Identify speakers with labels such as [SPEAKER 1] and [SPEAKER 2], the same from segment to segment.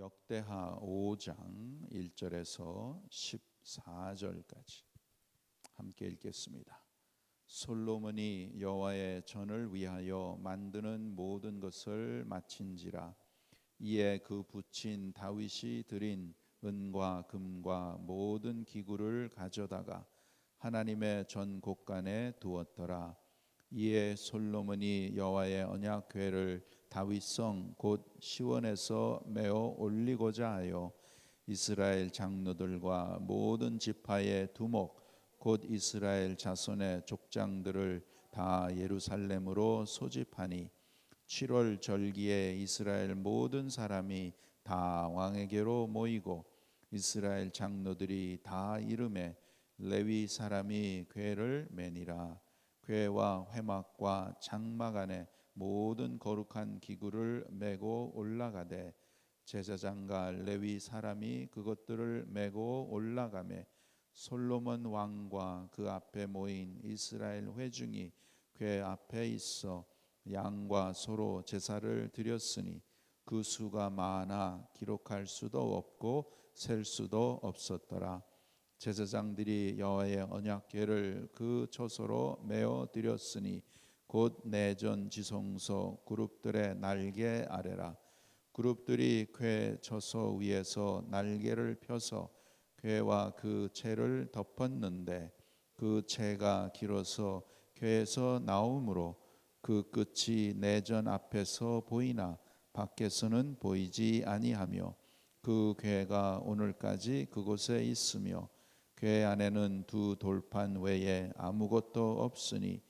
[SPEAKER 1] 역대하 5장 1절에서 14절까지 함께 읽겠습니다. 솔로몬이 여호와의 전을 위하여 만드는 모든 것을 마친지라. 이에 그 붙인 다윗이 드린 은과 금과 모든 기구를 가져다가 하나님의 전 곳간에 두었더라. 이에 솔로몬이 여호와의 언약궤를 다윗성 곧 시온에서 메어 올리고자 하여 이스라엘 장로들과 모든 지파의 두목 곧 이스라엘 자손의 족장들을 다 예루살렘으로 소집하니 7월 절기에 이스라엘 모든 사람이 다 왕에게로 모이고 이스라엘 장로들이 다 이름에 레위 사람이 궤를 매니라. 궤와 회막과 장막 안에 모든 거룩한 기구를 메고 올라가되 제사장과 레위 사람이 그것들을 메고 올라가매 솔로몬 왕과 그 앞에 모인 이스라엘 회중이 궤 앞에 있어 양과 소로 제사를 드렸으니 그 수가 많아 기록할 수도 없고 셀 수도 없었더라. 제사장들이 여호와의 언약궤를 그 처소로 메어 드렸으니 곧 내전 지성소 그룹들의 날개 아래라. 그룹들이 궤 처소 위에서 날개를 펴서 궤와 그 채를 덮었는데 그 채가 길어서 궤에서 나오므로 그 끝이 내전 앞에서 보이나 밖에서는 보이지 아니하며 그 궤가 오늘까지 그곳에 있으며 궤 안에는 두 돌판 외에 아무것도 없으니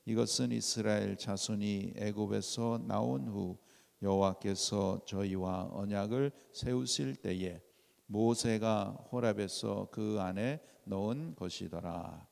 [SPEAKER 1] 이것은 이스라엘 자손이 애굽에서 나온 후 여호와께서 저희와 언약을 세우실 때에 모세가 호렙에서 그 안에 넣은 것이더라.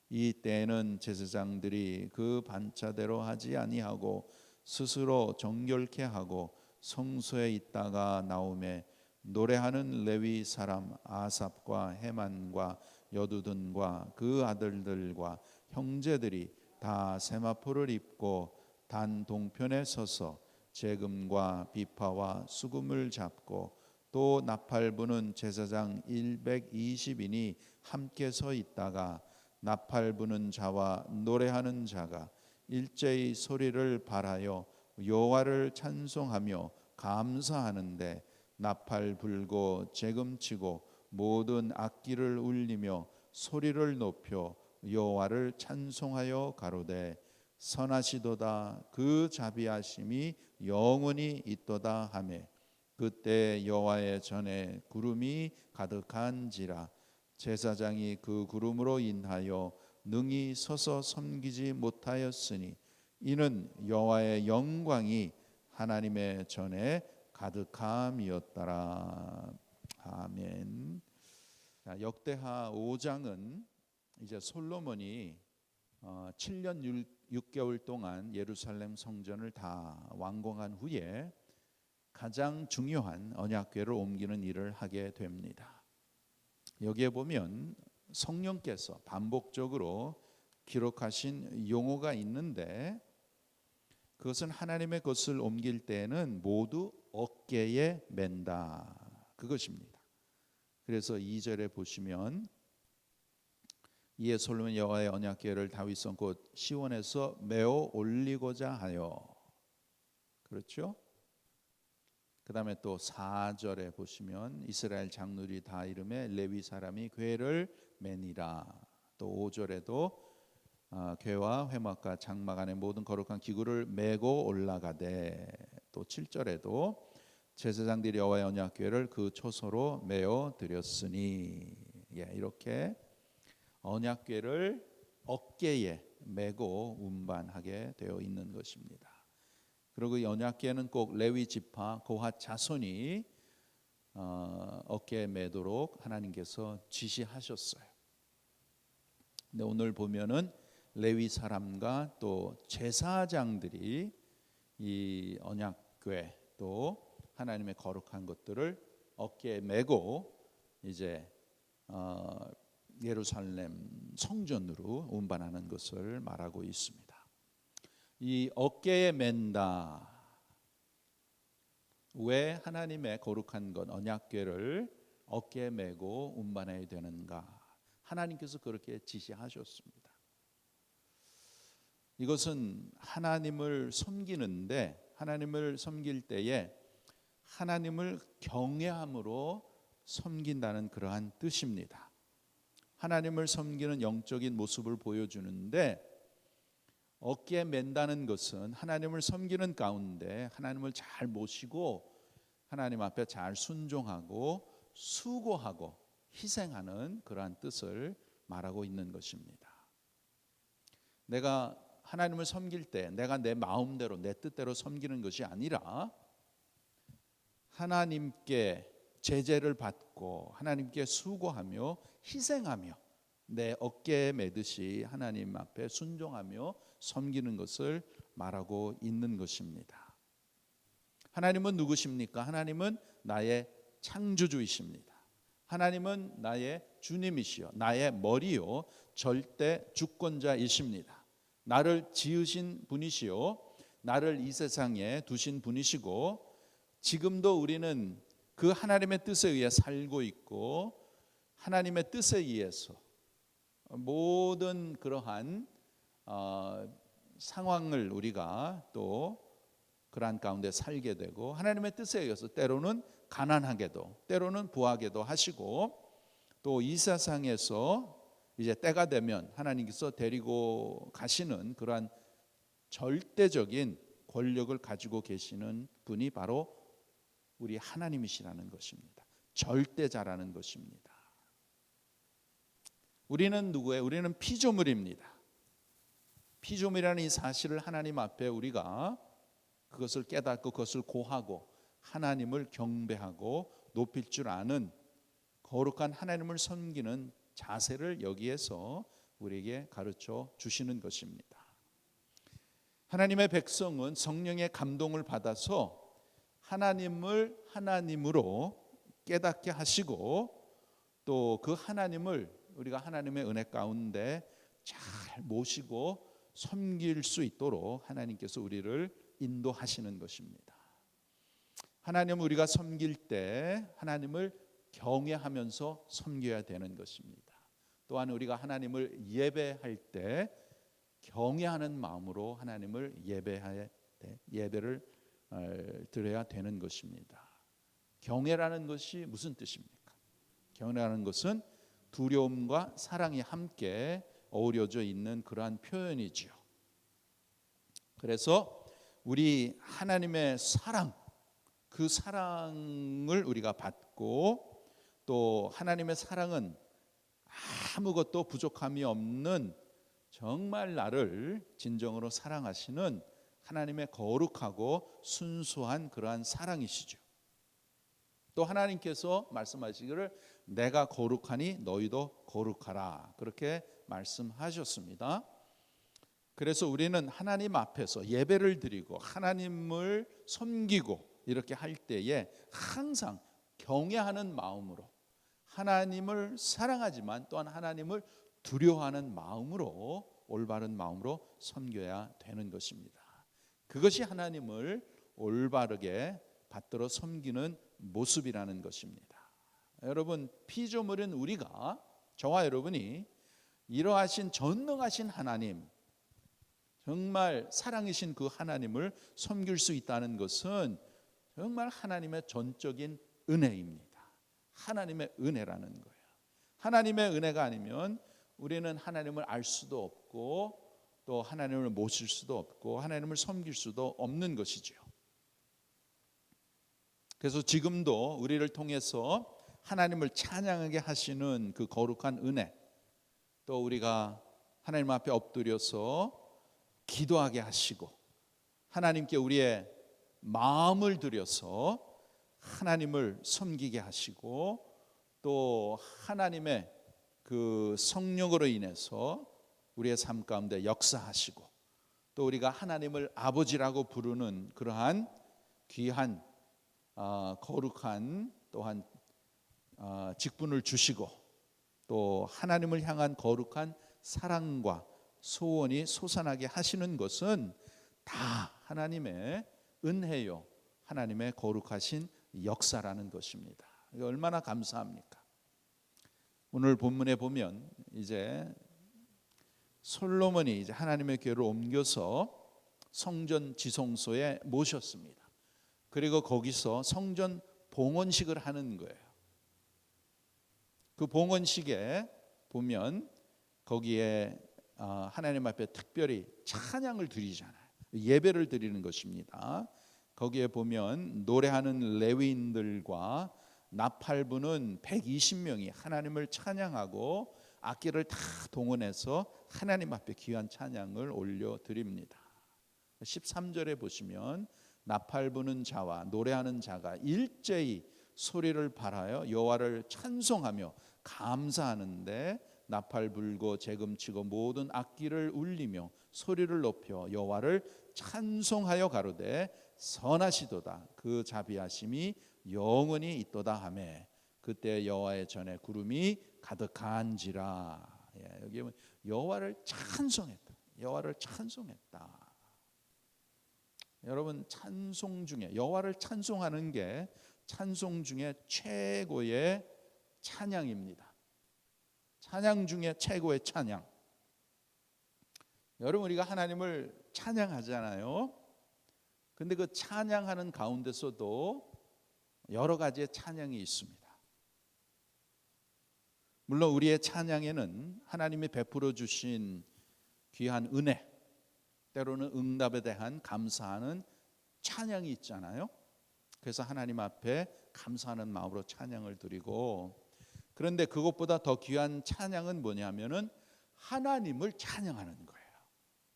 [SPEAKER 1] 이 때에는 제사장들이 그 반차대로 하지 아니하고 스스로 정결케 하고 성소에 있다가 나오매 노래하는 레위 사람 아삽과 헤만과 여두둔과 그 아들들과 형제들이 다 세마포를 입고 단 동편에 서서 재금과 비파와 수금을 잡고 또 나팔 부는 제사장 120인이 함께 서 있다가 나팔 부는 자와 노래하는 자가 일제히 소리를 발하여 여호와를 찬송하며 감사하는데 나팔 불고 재금치고 모든 악기를 울리며 소리를 높여 여호와를 찬송하여 가로되 선하시도다 그 자비하심이 영원히 있도다 하매 그때 여호와의 전에 구름이 가득한지라. 제사장이 그 구름으로 인하여 능히 서서 섬기지 못하였으니 이는 여호와의 영광이 하나님의 전에 가득함이었더라. 아멘. 역대하 5장은 이제 솔로몬이 7년 6개월 동안 예루살렘 성전을 다 완공한 후에 가장 중요한 언약궤를 옮기는 일을 하게 됩니다. 여기에 보면 성령께서 반복적으로 기록하신 용어가 있는데 그것은 하나님의 것을 옮길 때에는 모두 어깨에 맨다 그것입니다. 그래서 2절에 보시면 이에 솔로몬 여호와의 언약궤를 다윗성 곧 시온에서 메어 올리고자 하여 그렇죠? 그 다음에 또 4절에 보시면 이스라엘 장로들이 다 이름에 레위 사람이 궤를 매니라. 또 5절에도 궤와 회막과 장막 안에 모든 거룩한 기구를 메고 올라가되 또 7절에도 제사장들이 여호와의 언약궤를 그 초소로 메어 드렸으니 이렇게 언약궤를 어깨에 메고 운반하게 되어 있는 것입니다. 그리고 이 언약궤는 꼭 레위 지파 고핫 자손이 어깨에 매도록 하나님께서 지시하셨어요. 근데 오늘 보면은 레위 사람과 또 제사장들이 이 언약궤 또 하나님의 거룩한 것들을 어깨에 메고 이제 예루살렘 성전으로 운반하는 것을 말하고 있습니다. 이 어깨에 맨다. 왜 하나님의 거룩한 것 언약궤를 어깨에 메고 운반해야 되는가? 하나님께서 그렇게 지시하셨습니다. 이것은 하나님을 섬기는데, 하나님을 섬길 때에 하나님을 경외함으로 섬긴다는 그러한 뜻입니다. 하나님을 섬기는 영적인 모습을 보여주는데, 어깨에 맨다는 것은 하나님을 섬기는 가운데 하나님을 잘 모시고 하나님 앞에 잘 순종하고 수고하고 희생하는 그러한 뜻을 말하고 있는 것입니다. 내가 하나님을 섬길 때 내가 내 마음대로 내 뜻대로 섬기는 것이 아니라 하나님께 제재를 받고 하나님께 수고하며 희생하며 내 어깨에 매듯이 하나님 앞에 순종하며 섬기는 것을 말하고 있는 것입니다. 하나님은 누구십니까? 하나님은 나의 창조주이십니다. 하나님은 나의 주님이시요 나의 머리요 절대 주권자이십니다. 나를 지으신 분이시요 나를 이 세상에 두신 분이시고, 지금도 우리는 그 하나님의 뜻에 의해 살고 있고 하나님의 뜻에 의해서 모든 그러한 상황을 우리가 또 그러한 가운데 살게 되고, 하나님의 뜻에 의해서 때로는 가난하게도 때로는 부하게도 하시고, 또 이 세상에서 이제 때가 되면 하나님께서 데리고 가시는 그러한 절대적인 권력을 가지고 계시는 분이 바로 우리 하나님이시라는 것입니다. 절대자라는 것입니다. 우리는 누구예요? 우리는 피조물입니다. 피조물이라는 이 사실을 하나님 앞에 우리가 그것을 깨닫고 그것을 고하고 하나님을 경배하고 높일 줄 아는 거룩한 하나님을 섬기는 자세를 여기에서 우리에게 가르쳐 주시는 것입니다. 하나님의 백성은 성령의 감동을 받아서 하나님을 하나님으로 깨닫게 하시고, 또 그 하나님을 우리가 하나님의 은혜 가운데 잘 모시고 섬길 수 있도록 하나님께서 우리를 인도하시는 것입니다. 하나님을 우리가 섬길 때 하나님을 경외하면서 섬겨야 되는 것입니다. 또한 우리가 하나님을 예배할 때 경외하는 마음으로 하나님을 예배를 드려야 되는 것입니다. 경외라는 것이 무슨 뜻입니까? 경외라는 것은 두려움과 사랑이 함께 어우러져 있는 그러한 표현이지요. 그래서 우리 하나님의 사랑, 그 사랑을 우리가 받고, 또 하나님의 사랑은 아무것도 부족함이 없는 정말 나를 진정으로 사랑하시는 하나님의 거룩하고 순수한 그러한 사랑이시죠. 또 하나님께서 말씀하시기를 내가 거룩하니 너희도 거룩하라, 그렇게 말씀하셨습니다. 그래서 우리는 하나님 앞에서 예배를 드리고 하나님을 섬기고 이렇게 할 때에 항상 경외하는 마음으로, 하나님을 사랑하지만 또한 하나님을 두려워하는 마음으로, 올바른 마음으로 섬겨야 되는 것입니다. 그것이 하나님을 올바르게 받들어 섬기는 모습이라는 것입니다. 여러분, 피조물인 우리가, 저와 여러분이 이러하신 전능하신 하나님, 정말 사랑이신 그 하나님을 섬길 수 있다는 것은 정말 하나님의 전적인 은혜입니다. 하나님의 은혜라는 거예요. 하나님의 은혜가 아니면 우리는 하나님을 알 수도 없고 또 하나님을 모실 수도 없고 하나님을 섬길 수도 없는 것이죠. 그래서 지금도 우리를 통해서 하나님을 찬양하게 하시는 그 거룩한 은혜, 또 우리가 하나님 앞에 엎드려서 기도하게 하시고 하나님께 우리의 마음을 들여서 하나님을 섬기게 하시고, 또 하나님의 그 성령으로 인해서 우리의 삶 가운데 역사하시고, 또 우리가 하나님을 아버지라고 부르는 그러한 귀한 거룩한 또한 직분을 주시고, 또 하나님을 향한 거룩한 사랑과 소원이 솟아나게 하시는 것은 다 하나님의 은혜요 하나님의 거룩하신 역사라는 것입니다. 얼마나 감사합니까? 오늘 본문에 보면 이제 솔로몬이 이제 하나님의 교회를 옮겨서 성전 지성소에 모셨습니다. 그리고 거기서 성전 봉헌식을 하는 거예요. 그 봉헌식에 보면 거기에 하나님 앞에 특별히 찬양을 드리잖아요. 예배를 드리는 것입니다. 거기에 보면 노래하는 레위인들과 나팔 부는 120명이 하나님을 찬양하고 악기를 다 동원해서 하나님 앞에 귀한 찬양을 올려드립니다. 13절에 보시면 나팔 부는 자와 노래하는 자가 일제히 소리를 발하여 여호와를 찬송하며 감사하는데 나팔 불고 재금치고 모든 악기를 울리며 소리를 높여 여호와를 찬송하여 가로되 선하시도다 그 자비하심이 영원히 있도다 하매 그때 여호와의 전에 구름이 가득한지라. 여기 여호와를 찬송했다. 여호와를 찬송했다. 여러분 찬송 중에 여호와를 찬송하는 게 찬송 중에 최고의 찬양입니다. 찬양 중에 최고의 찬양. 여러분 우리가 하나님을 찬양하잖아요. 근데 그 찬양하는 가운데서도 여러 가지의 찬양이 있습니다. 물론 우리의 찬양에는 하나님이 베풀어 주신 귀한 은혜, 때로는 응답에 대한 감사하는 찬양이 있잖아요. 그래서 하나님 앞에 감사하는 마음으로 찬양을 드리고, 그런데 그것보다 더 귀한 찬양은 뭐냐면은 하나님을 찬양하는 거예요.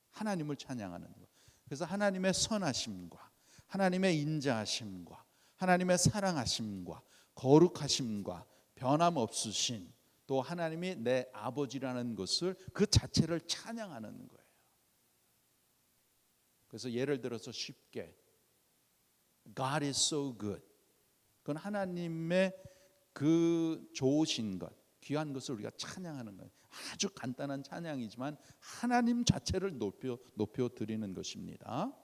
[SPEAKER 1] 하나님을 찬양하는 거. 그래서 하나님의 선하심과 하나님의 인자하심과 하나님의 사랑하심과 거룩하심과 변함없으신 또 하나님이 내 아버지라는 것을 그 자체를 찬양하는 거예요. 그래서 예를 들어서 쉽게 God is so good. 그건 하나님의 그 좋으신 것, 귀한 것을 우리가 찬양하는 거예요. 아주 간단한 찬양이지만 하나님 자체를 높여 드리는 것입니다.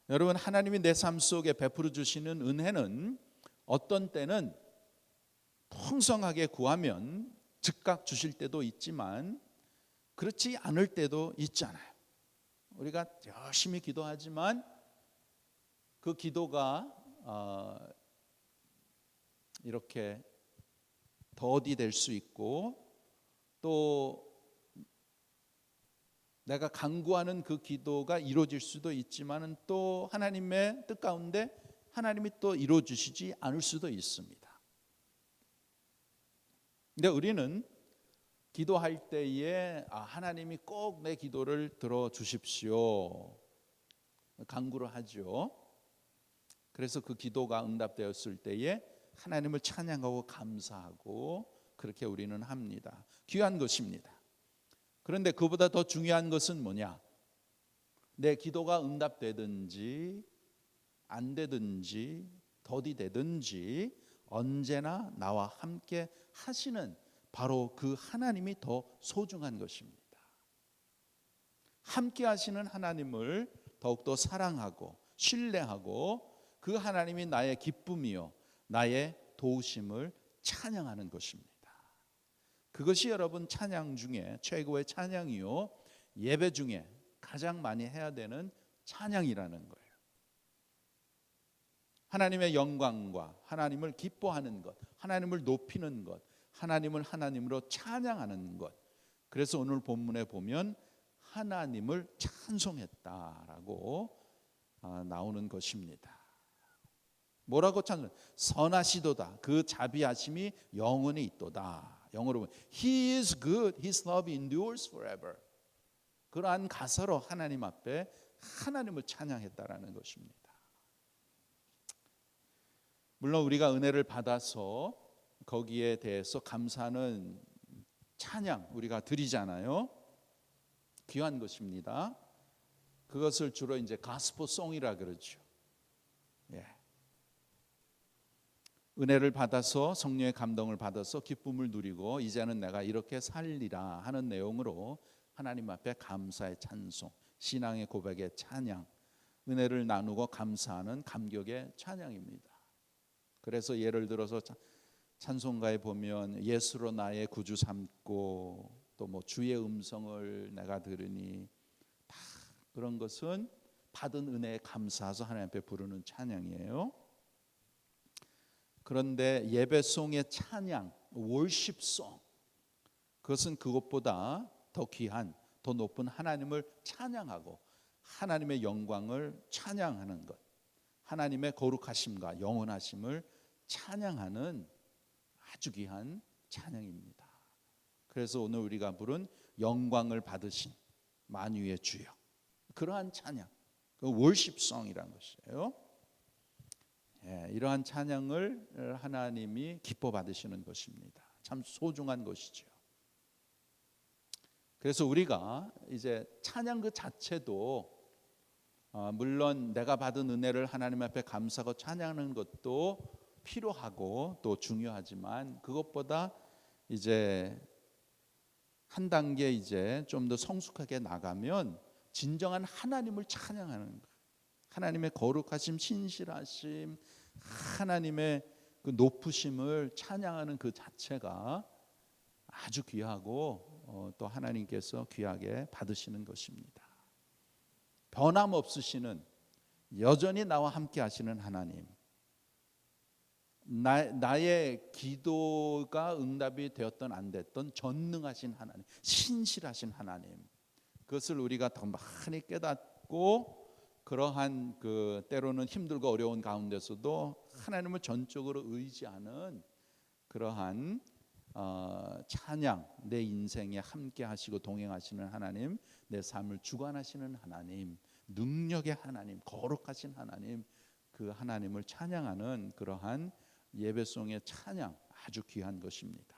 [SPEAKER 1] 여러분 하나님이 내 삶 속에 베풀어 주시는 은혜는 어떤 때는 풍성하게 구하면 즉각 주실 때도 있지만 그렇지 않을 때도 있잖아요. 우리가 열심히 기도하지만 그 기도가 이렇게 더디 될 수 있고 또 내가 간구하는 그 기도가 이루어질 수도 있지만 또 하나님의 뜻 가운데 하나님이 또 이루어 주시지 않을 수도 있습니다. 근데 우리는 기도할 때에 하나님이 꼭 내 기도를 들어주십시오 간구를 하죠. 그래서 그 기도가 응답되었을 때에 하나님을 찬양하고 감사하고 그렇게 우리는 합니다. 귀한 것입니다. 그런데 그보다 더 중요한 것은 뭐냐? 내 기도가 응답되든지 안 되든지 더디 되든지 언제나 나와 함께 하시는 바로 그 하나님이 더 소중한 것입니다. 함께 하시는 하나님을 더욱더 사랑하고 신뢰하고 그 하나님이 나의 기쁨이요 나의 도우심을 찬양하는 것입니다. 그것이 여러분 찬양 중에 최고의 찬양이요 예배 중에 가장 많이 해야 되는 찬양이라는 거예요. 하나님의 영광과 하나님을 기뻐하는 것, 하나님을 높이는 것, 하나님을 하나님으로 찬양하는 것. 그래서 오늘 본문에 보면 하나님을 찬송했다라고 나오는 것입니다. 뭐라고 찬송? 선하시도다. 그 자비하심이 영원히 있도다. 영어로 보면 He is good. His love endures forever. 그러한 가사로 하나님 앞에 하나님을 찬양했다라는 것입니다. 물론 우리가 은혜를 받아서 거기에 대해서 감사하는 찬양 우리가 드리잖아요. 귀한 것입니다. 그것을 주로 이제 가스포송이라 그러죠. 예. 은혜를 받아서 성령의 감동을 받아서 기쁨을 누리고 이제는 내가 이렇게 살리라 하는 내용으로 하나님 앞에 감사의 찬송, 신앙의 고백의 찬양, 은혜를 나누고 감사하는 감격의 찬양입니다. 그래서 예를 들어서 찬송가에 보면 예수로 나의 구주 삼고 또 뭐 주의 음성을 내가 들으니, 다 그런 것은 받은 은혜에 감사해서 하나님 앞에 부르는 찬양이에요. 그런데 예배송의 찬양, 월십송, 그것은 그것보다 더 귀한, 더 높은 하나님을 찬양하고 하나님의 영광을 찬양하는 것, 하나님의 거룩하심과 영원하심을 찬양하는 아주 귀한 찬양입니다. 그래서 오늘 우리가 부른 영광을 받으신 만유의 주여, 그러한 찬양, 그 월십송이라는 것이에요. 이러한 찬양을 하나님이 기뻐 받으시는 것입니다. 참 소중한 것이죠. 그래서 우리가 이제 찬양 그 자체도 물론 내가 받은 은혜를 하나님 앞에 감사하고 찬양하는 것도 필요하고 또 중요하지만, 그것보다 이제 한 단계 이제 좀 더 성숙하게 나가면 진정한 하나님을 찬양하는 거예요. 하나님의 거룩하심, 신실하심, 하나님의 그 높으심을 찬양하는 그 자체가 아주 귀하고 또 하나님께서 귀하게 받으시는 것입니다. 변함없으시는, 여전히 나와 함께 하시는 하나님, 나의 기도가 응답이 되었던 안 됐던 전능하신 하나님, 신실하신 하나님, 그것을 우리가 더 많이 깨닫고 그러한 그 때로는 힘들고 어려운 가운데서도 하나님을 전적으로 의지하는 그러한 찬양, 내 인생에 함께 하시고 동행하시는 하나님, 내 삶을 주관하시는 하나님, 능력의 하나님, 거룩하신 하나님, 그 하나님을 찬양하는 그러한 예배송의 찬양, 아주 귀한 것입니다.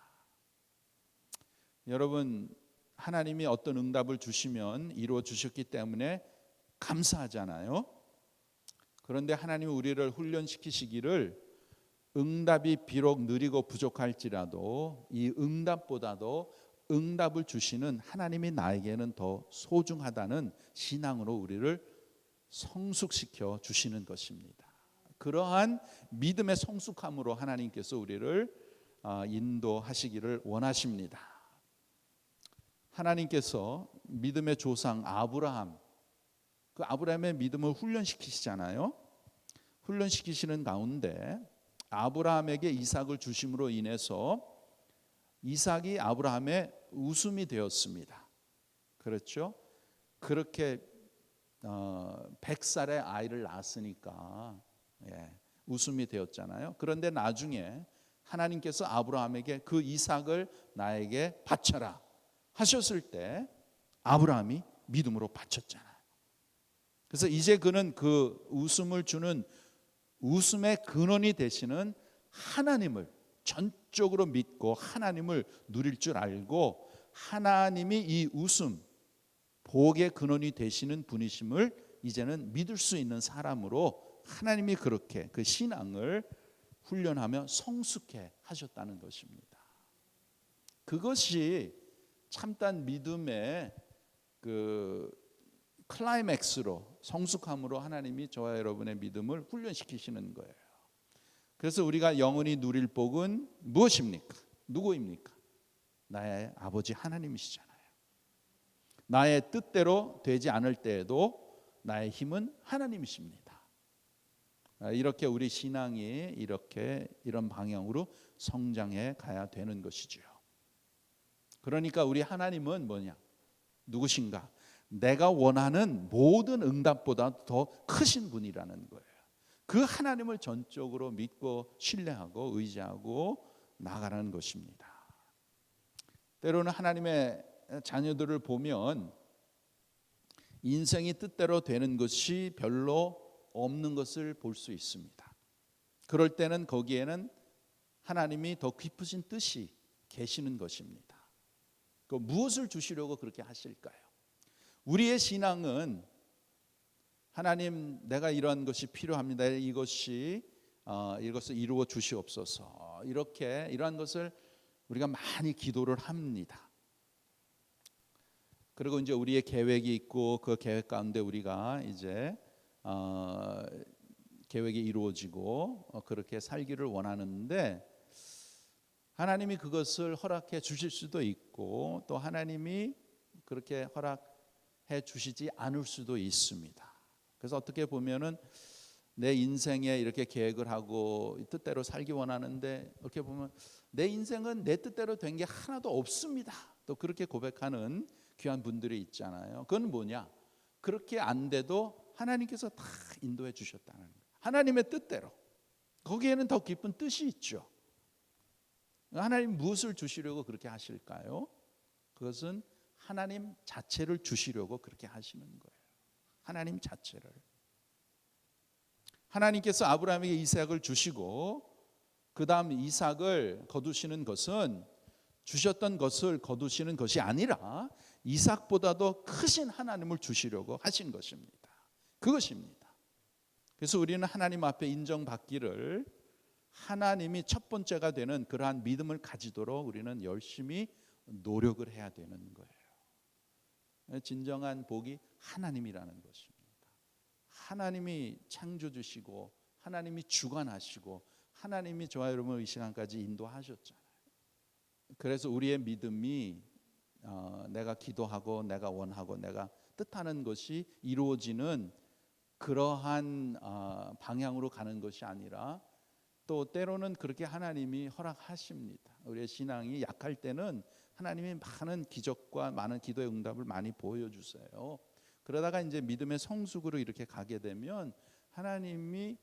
[SPEAKER 1] 여러분, 하나님이 어떤 응답을 주시면 이루어 주셨기 때문에 감사하잖아요. 그런데 하나님이 우리를 훈련시키시기를 응답이 비록 느리고 부족할지라도 이 응답보다도 응답을 주시는 하나님이 나에게는 더 소중하다는 신앙으로 우리를 성숙시켜 주시는 것입니다. 그러한 믿음의 성숙함으로 하나님께서 우리를 인도하시기를 원하십니다. 하나님께서 믿음의 조상 아브라함, 그 아브라함의 믿음을 훈련시키시잖아요. 훈련시키시는 가운데 아브라함에게 이삭을 주심으로 인해서 이삭이 아브라함의 웃음이 되었습니다. 그렇죠? 그렇게 100살의 아이를 낳았으니까 웃음이 되었잖아요. 그런데 나중에 하나님께서 아브라함에게 그 이삭을 나에게 바쳐라 하셨을 때 아브라함이 믿음으로 바쳤잖아요. 그래서 이제 그는 그 웃음을 주는 웃음의 근원이 되시는 하나님을 전적으로 믿고 하나님을 누릴 줄 알고, 하나님이 이 웃음, 복의 근원이 되시는 분이심을 이제는 믿을 수 있는 사람으로 하나님이 그렇게 그 신앙을 훈련하며 성숙해 하셨다는 것입니다. 그것이 참된 믿음의 그 클라이맥스로, 성숙함으로 하나님이 저와 여러분의 믿음을 훈련시키시는 거예요. 그래서 우리가 영원히 누릴 복은 무엇입니까? 누구입니까? 나의 아버지 하나님이시잖아요. 나의 뜻대로 되지 않을 때에도 나의 힘은 하나님이십니다. 이렇게 우리 신앙이 이런 방향으로 성장해 가야 되는 것이죠. 그러니까 우리 하나님은 뭐냐? 누구신가? 내가 원하는 모든 응답보다 더 크신 분이라는 거예요. 그 하나님을 전적으로 믿고 신뢰하고 의지하고 나아가는 것입니다. 때로는 하나님의 자녀들을 보면 인생이 뜻대로 되는 것이 별로 없는 것을 볼 수 있습니다. 그럴 때는 거기에는 하나님이 더 깊으신 뜻이 계시는 것입니다. 그 무엇을 주시려고 그렇게 하실까요? 우리의 신앙은 하나님, 내가 이러한 것이 필요합니다. 이것을 이루어 주시옵소서. 이러한 것을 우리가 많이 기도를 합니다. 그리고 이제 우리의 계획이 있고 그 계획 가운데 우리가 이제 계획이 이루어지고 그렇게 살기를 원하는데 하나님이 그것을 허락해 주실 수도 있고 또 하나님이 그렇게 허락해 주시지 않을 수도 있습니다. 그래서 어떻게 보면은 내 인생에 이렇게 계획을 하고 뜻대로 살기 원하는데 이렇게 보면 내 인생은 내 뜻대로 된 게 하나도 없습니다. 또 그렇게 고백하는 귀한 분들이 있잖아요. 그건 뭐냐? 그렇게 안 돼도 하나님께서 다 인도해 주셨다는 거예요. 하나님의 뜻대로. 거기에는 더 깊은 뜻이 있죠. 하나님 무엇을 주시려고 그렇게 하실까요? 그것은 하나님 자체를 주시려고 그렇게 하시는 거예요. 하나님 자체를. 하나님께서 아브라함에게 이삭을 주시고 그 다음 이삭을 거두시는 것은 주셨던 것을 거두시는 것이 아니라 이삭보다도 크신 하나님을 주시려고 하신 것입니다. 그것입니다. 그래서 우리는 하나님 앞에 인정받기를 하나님이 첫 번째가 되는 그러한 믿음을 가지도록 우리는 열심히 노력을 해야 되는 거예요. 진정한 복이 하나님이라는 것입니다. 하나님이 창조주시고 하나님이 주관하시고 하나님이 저와 여러분을 이 시간까지 인도하셨잖아요. 그래서 우리의 믿음이 내가 기도하고 내가 원하고 내가 뜻하는 것이 이루어지는 그러한 방향으로 가는 것이 아니라 또 때로는 그렇게 하나님이 허락하십니다. 우리의 신앙이 약할 때는 하나님이 많은 기적과 많은 기도의 응답을 많이 보여주세요. 그러다가 이제 믿음의 성숙으로 이렇게 가게 되면 하나님이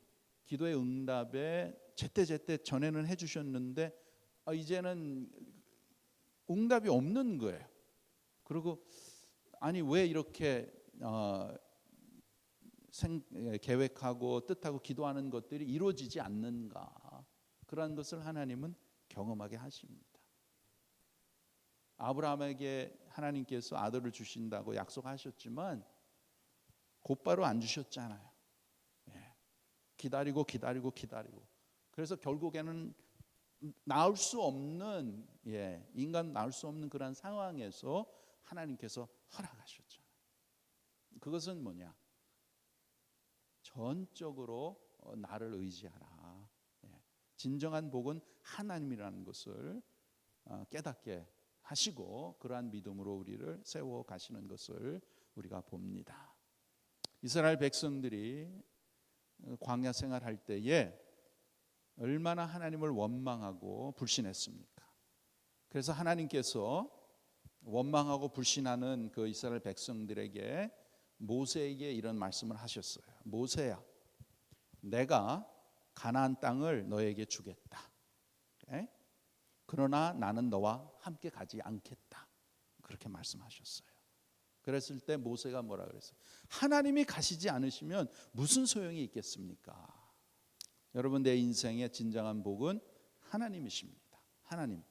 [SPEAKER 1] 기도의 응답에 제때제때 전에는 해주셨는데 이제는 응답이 없는 거예요. 그리고 아니 왜 이렇게 계획하고 뜻하고 기도하는 것들이 이루어지지 않는가? 그러한 것을 하나님은 경험하게 하십니다. 아브라함에게 하나님께서 아들을 주신다고 약속하셨지만 곧바로 안 주셨잖아요. 기다리고 그래서 결국에는 나올 수 없는 인간 나올 수 없는 그런 상황에서 하나님께서 허락하셨잖아요. 그것은 뭐냐? 전적으로 나를 의지하라. 진정한 복은 하나님이라는 것을 깨닫게 하시고 그러한 믿음으로 우리를 세워 가시는 것을 우리가 봅니다. 이스라엘 백성들이 광야 생활할 때에 얼마나 하나님을 원망하고 불신했습니까? 그래서 하나님께서 원망하고 불신하는 그 이스라엘 백성들에게 모세에게 이런 말씀을 하셨어요. 모세야, 내가 가나안 땅을 너에게 주겠다. 그러나 나는 너와 함께 가지 않겠다. 그렇게 말씀하셨어요. 그랬을 때 모세가 뭐라 그랬어요? 하나님이 가시지 않으시면 무슨 소용이 있겠습니까? 여러분, 내 인생의 진정한 복은 하나님이십니다. 하나님.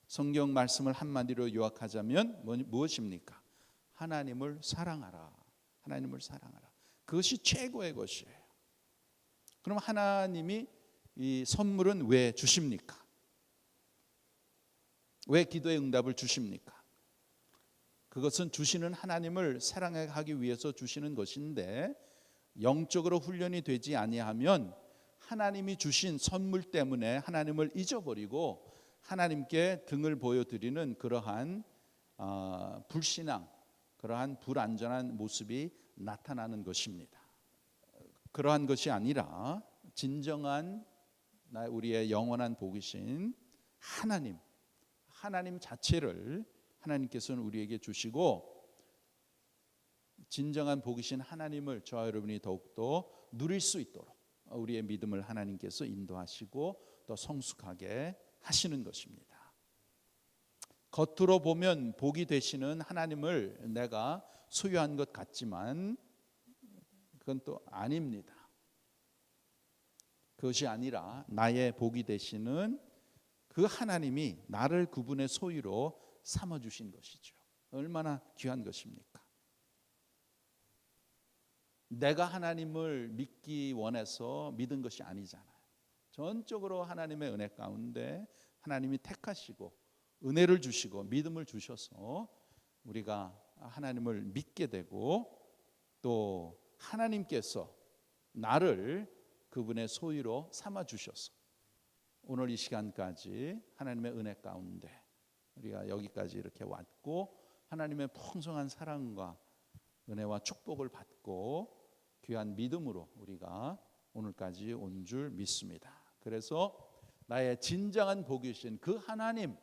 [SPEAKER 1] 성경 말씀을 한마디로 요약하자면 무엇입니까? 하나님을 사랑하라. 하나님을 사랑하라. 그것이 최고의 것이에요. 그럼 하나님이 이 선물은 왜 주십니까? 왜 기도의 응답을 주십니까? 그것은 주시는 하나님을 사랑하기 위해서 주시는 것인데 영적으로 훈련이 되지 아니하면 하나님이 주신 선물 때문에 하나님을 잊어버리고 하나님께 등을 보여드리는 그러한 불신앙, 그러한 불완전한 모습이 나타나는 것입니다. 그러한 것이 아니라 진정한 우리의 영원한 복이신 하나님 자체를 하나님께서는 우리에게 주시고 진정한 복이신 하나님을 저와 여러분이 더욱더 누릴 수 있도록 우리의 믿음을 하나님께서 인도하시고 또 성숙하게 하시는 것입니다. 겉으로 보면 복이 되시는 하나님을 내가 소유한 것 같지만 그건 또 아닙니다. 그것이 아니라 나의 복이 되시는 그 하나님이 나를 그분의 소유로 삼아주신 것이죠. 얼마나 귀한 것입니까? 내가 하나님을 믿기 원해서 믿은 것이 아니잖아요. 전적으로 하나님의 은혜 가운데 하나님이 택하시고 은혜를 주시고 믿음을 주셔서 우리가 하나님을 믿게 되고 또 하나님께서 나를 그분의 소유로 삼아 주셔서 오늘 이 시간까지 하나님의 은혜 가운데 우리가 여기까지 이렇게 왔고 하나님의 풍성한 사랑과 은혜와 축복을 받고 귀한 믿음으로 우리가 오늘까지 온 줄 믿습니다. 그래서 나의 진정한 복이신 그 하나님,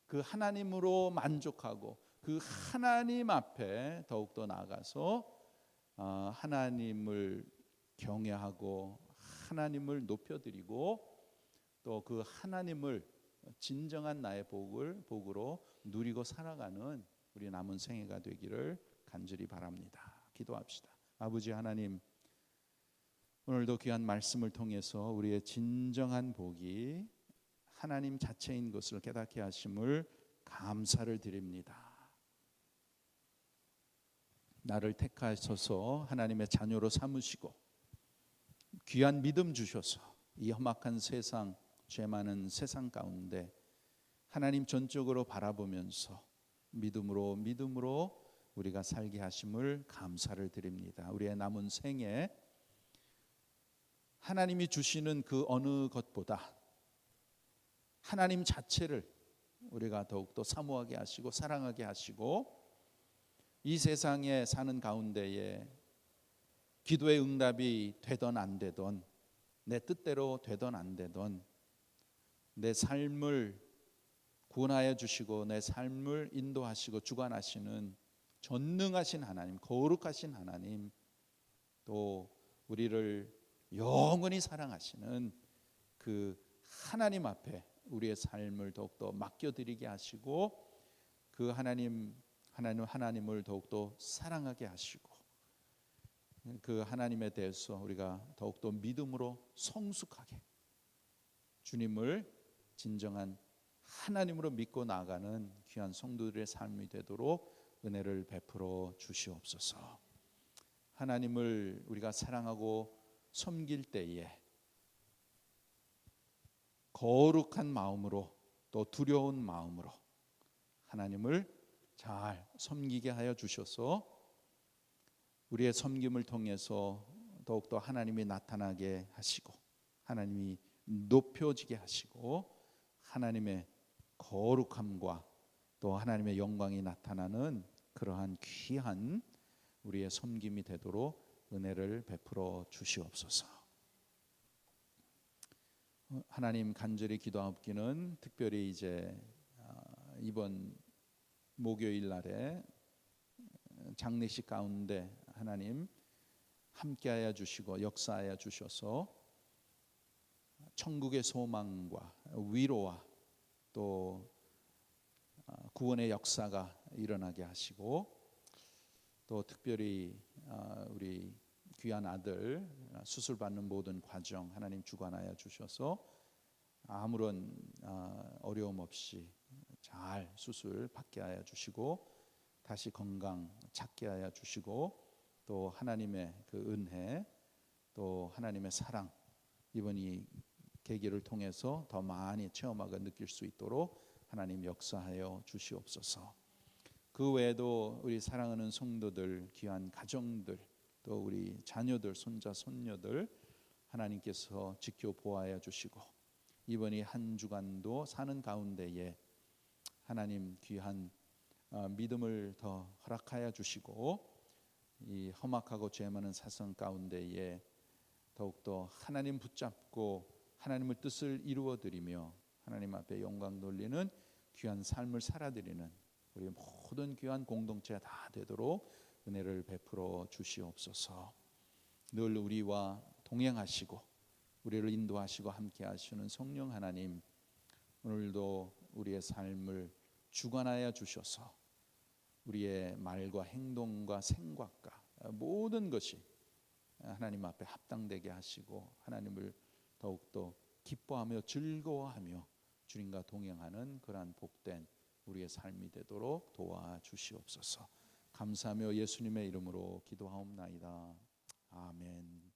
[SPEAKER 1] 그 하나님으로 만족하고 그 하나님 앞에 더욱더 나아가서 하나님을 경외하고 하나님을 높여드리고 또 그 하나님을 진정한 나의 복으로 누리고 살아가는 우리 남은 생애가 되기를 간절히 바랍니다. 기도합시다. 아버지 하나님, 오늘도 귀한 말씀을 통해서 우리의 진정한 복이 하나님 자체인 것을 깨닫게 하심을 감사를 드립니다. 나를 택하셔서 하나님의 자녀로 삼으시고 귀한 믿음 주셔서 이 험악한 세상, 죄 많은 세상 가운데 하나님 전적으로 바라보면서 믿음으로 우리가 살게 하심을 감사를 드립니다. 우리의 남은 생에 하나님이 주시는 그 어느 것보다 하나님 자체를 우리가 더욱더 사모하게 하시고 사랑하게 하시고 이 세상에 사는 가운데에 기도의 응답이 되던 안 되던 내 뜻대로 되던 안 되던 내 삶을 구원하여 주시고 내 삶을 인도하시고 주관하시는 전능하신 하나님, 거룩하신 하나님, 또 우리를 영원히 사랑하시는 그 하나님 앞에 우리의 삶을 더욱더 맡겨드리게 하시고 그 하나님을 더욱더 사랑하게 하시고 그 하나님에 대해서 우리가 더욱더 믿음으로 성숙하게 주님을 진정한 하나님으로 믿고 나아가는 귀한 성도들의 삶이 되도록 은혜를 베풀어 주시옵소서. 하나님을 우리가 사랑하고 섬길 때에 거룩한 마음으로 또 두려운 마음으로 하나님을 잘 섬기게 하여 주셔서 우리의 섬김을 통해서 더욱더 하나님이 나타나게 하시고 하나님이 높여지게 하시고 하나님의 거룩함과 또 하나님의 영광이 나타나는 그러한 귀한 우리의 섬김이 되도록 은혜를 베풀어 주시옵소서. 하나님 간절히 기도하옵기는 특별히 이제 이번 목요일 날에 장례식 가운데 하나님 함께하여 주시고 역사하여 주셔서 천국의 소망과 위로와 또 구원의 역사가 일어나게 하시고 또 특별히 우리 귀한 아들 수술 받는 모든 과정 하나님 주관하여 주셔서 아무런 어려움 없이 잘 수술 받게 하여 주시고 다시 건강 찾게 하여 주시고 또 하나님의 그 은혜 또 하나님의 사랑 이번 이 계기를 통해서 더 많이 체험하고 느낄 수 있도록 하나님 역사하여 주시옵소서. 그 외에도 우리 사랑하는 성도들 귀한 가정들 또 우리 자녀들 손자 손녀들 하나님께서 지켜 보호하여 주시고 이번 이 한 주간도 사는 가운데에 하나님 귀한 믿음을 더 허락하여 주시고 이 험악하고 죄 많은 세상 가운데에 더욱더 하나님 붙잡고 하나님의 뜻을 이루어 드리며 하나님 앞에 영광 돌리는 귀한 삶을 살아드리는 우리 모든 귀한 공동체 다 되도록 은혜를 베풀어 주시옵소서. 늘 우리와 동행하시고 우리를 인도하시고 함께 하시는 성령 하나님 오늘도 우리의 삶을 주관하여 주셔서 우리의 말과 행동과 생각과 모든 것이 하나님 앞에 합당되게 하시고 하나님을 더욱더 기뻐하며 즐거워하며 주님과 동행하는 그러한 복된 우리의 삶이 되도록 도와주시옵소서. 감사하며 예수님의 이름으로 기도하옵나이다. 아멘.